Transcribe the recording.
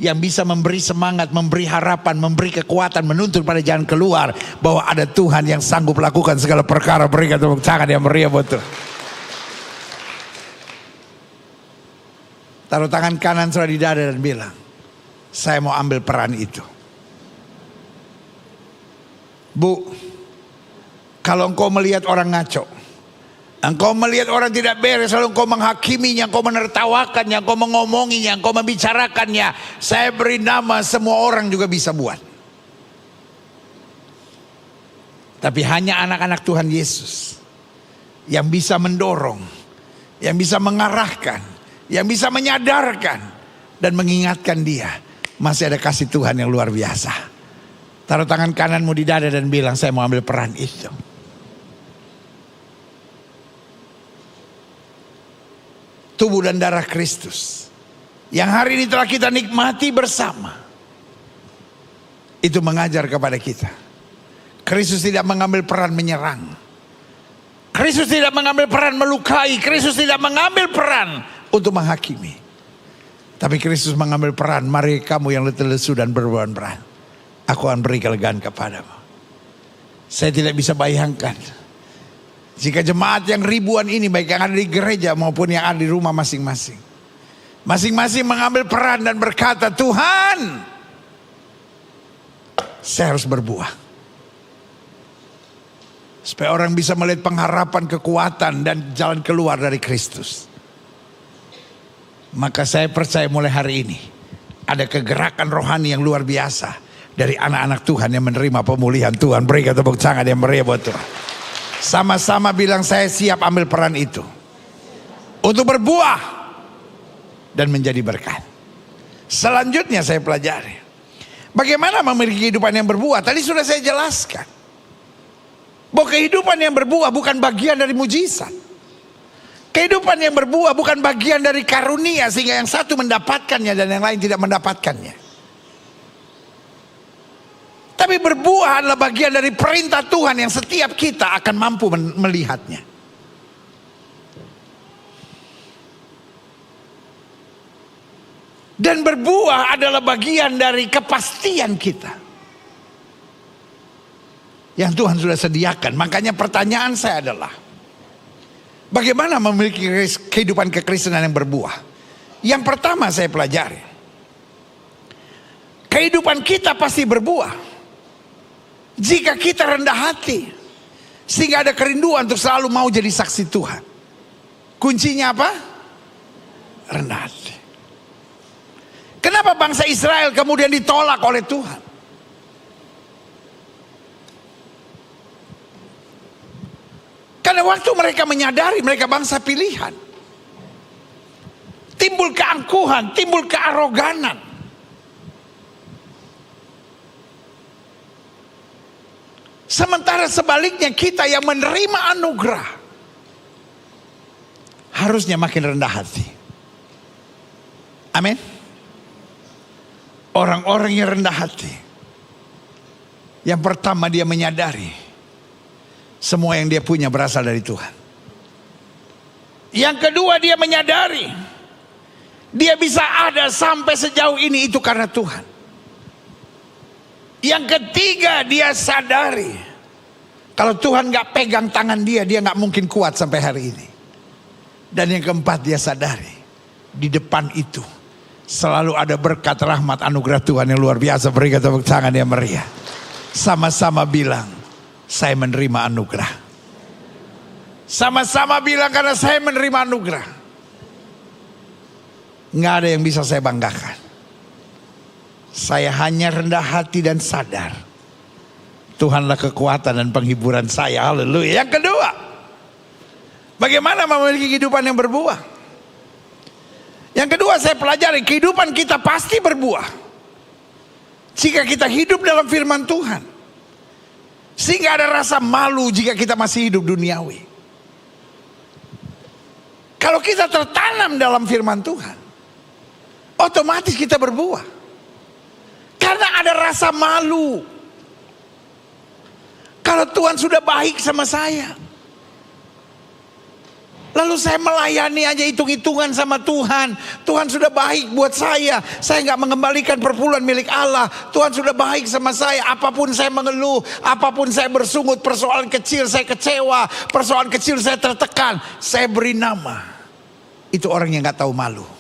yang bisa memberi semangat, memberi harapan, memberi kekuatan, menuntun pada jalan keluar, bahwa ada Tuhan yang sanggup lakukan segala perkara. Berikan tepuk tangan yang meriah buat Tuhan. Taruh tangan kanan saudara di dada dan bilang, saya mau ambil peran itu. Bu, kalau engkau melihat orang ngaco, engkau melihat orang tidak beres, lalu engkau menghakiminya, engkau menertawakannya, engkau mengomonginya, engkau membicarakannya, saya beri nama, semua orang juga bisa buat. Tapi hanya anak-anak Tuhan Yesus yang bisa mendorong, yang bisa mengarahkan, yang bisa menyadarkan dan mengingatkan dia, masih ada kasih Tuhan yang luar biasa. Taruh tangan kananmu di dada dan bilang, saya mau ambil peran itu. Tubuh dan darah Kristus yang hari ini telah kita nikmati bersama, itu mengajar kepada kita, Kristus tidak mengambil peran menyerang, Kristus tidak mengambil peran melukai, Kristus tidak mengambil peran untuk menghakimi. Tapi Kristus mengambil peran, mari kamu yang letih lesu dan berbeban berat, aku akan beri kelegaan kepadamu. Saya tidak bisa bayangkan jika jemaat yang ribuan ini, baik yang ada di gereja maupun yang ada di rumah masing-masing, masing-masing mengambil peran dan berkata, Tuhan, saya harus berbuah. Supaya orang bisa melihat pengharapan, kekuatan dan jalan keluar dari Kristus. Maka saya percaya mulai hari ini ada kegerakan rohani yang luar biasa dari anak-anak Tuhan yang menerima pemulihan Tuhan. Berikan tepuk tangan yang meriah buat Tuhan. Sama-sama bilang, saya siap ambil peran itu untuk berbuah dan menjadi berkat. Selanjutnya saya pelajari bagaimana memiliki kehidupan yang berbuah. Tadi sudah saya jelaskan bahwa kehidupan yang berbuah bukan bagian dari mujizat. Kehidupan yang berbuah bukan bagian dari karunia sehingga yang satu mendapatkannya dan yang lain tidak mendapatkannya. Tapi berbuah adalah bagian dari perintah Tuhan yang setiap kita akan mampu melihatnya. Dan berbuah adalah bagian dari kepastian kita yang Tuhan sudah sediakan. Makanya pertanyaan saya adalah, bagaimana memiliki kehidupan kekristenan yang berbuah? Yang pertama saya pelajari, kehidupan kita pasti berbuah jika kita rendah hati, sehingga ada kerinduan untuk selalu mau jadi saksi Tuhan. Kuncinya apa? Rendah hati. Kenapa bangsa Israel kemudian ditolak oleh Tuhan? Karena waktu mereka menyadari mereka bangsa pilihan, timbul keangkuhan, timbul kearoganan. Sementara sebaliknya kita yang menerima anugerah harusnya makin rendah hati. Amin. Orang-orang yang rendah hati, yang pertama dia menyadari semua yang dia punya berasal dari Tuhan. Yang kedua dia menyadari dia bisa ada sampai sejauh ini itu karena Tuhan. Yang ketiga dia sadari kalau Tuhan gak pegang tangan dia, dia gak mungkin kuat sampai hari ini. Dan yang keempat dia sadari di depan itu selalu ada berkat, rahmat, anugerah Tuhan yang luar biasa. Berikan tepuk tangan yang meriah. Sama-sama bilang, saya menerima anugerah. Sama-sama bilang, karena saya menerima anugerah, nggak ada yang bisa saya banggakan. Saya hanya rendah hati dan sadar Tuhanlah kekuatan dan penghiburan saya. Haleluya. Yang kedua, bagaimana memiliki kehidupan yang berbuah? Yang kedua saya pelajari, kehidupan kita pasti berbuah jika kita hidup dalam firman Tuhan, sehingga ada rasa malu jika kita masih hidup duniawi. Kalau kita tertanam dalam firman Tuhan, otomatis kita berbuah. Karena ada rasa malu. Kalau Tuhan sudah baik sama saya, Lalu saya melayani aja hitung-hitungan sama Tuhan. Tuhan sudah baik buat saya. Saya nggak mengembalikan perpuluhan milik Allah. Tuhan sudah baik sama saya. Apapun saya mengeluh, apapun saya bersungut, persoalan kecil saya kecewa, persoalan kecil saya tertekan, saya beri nama. Itu orang yang nggak tahu malu.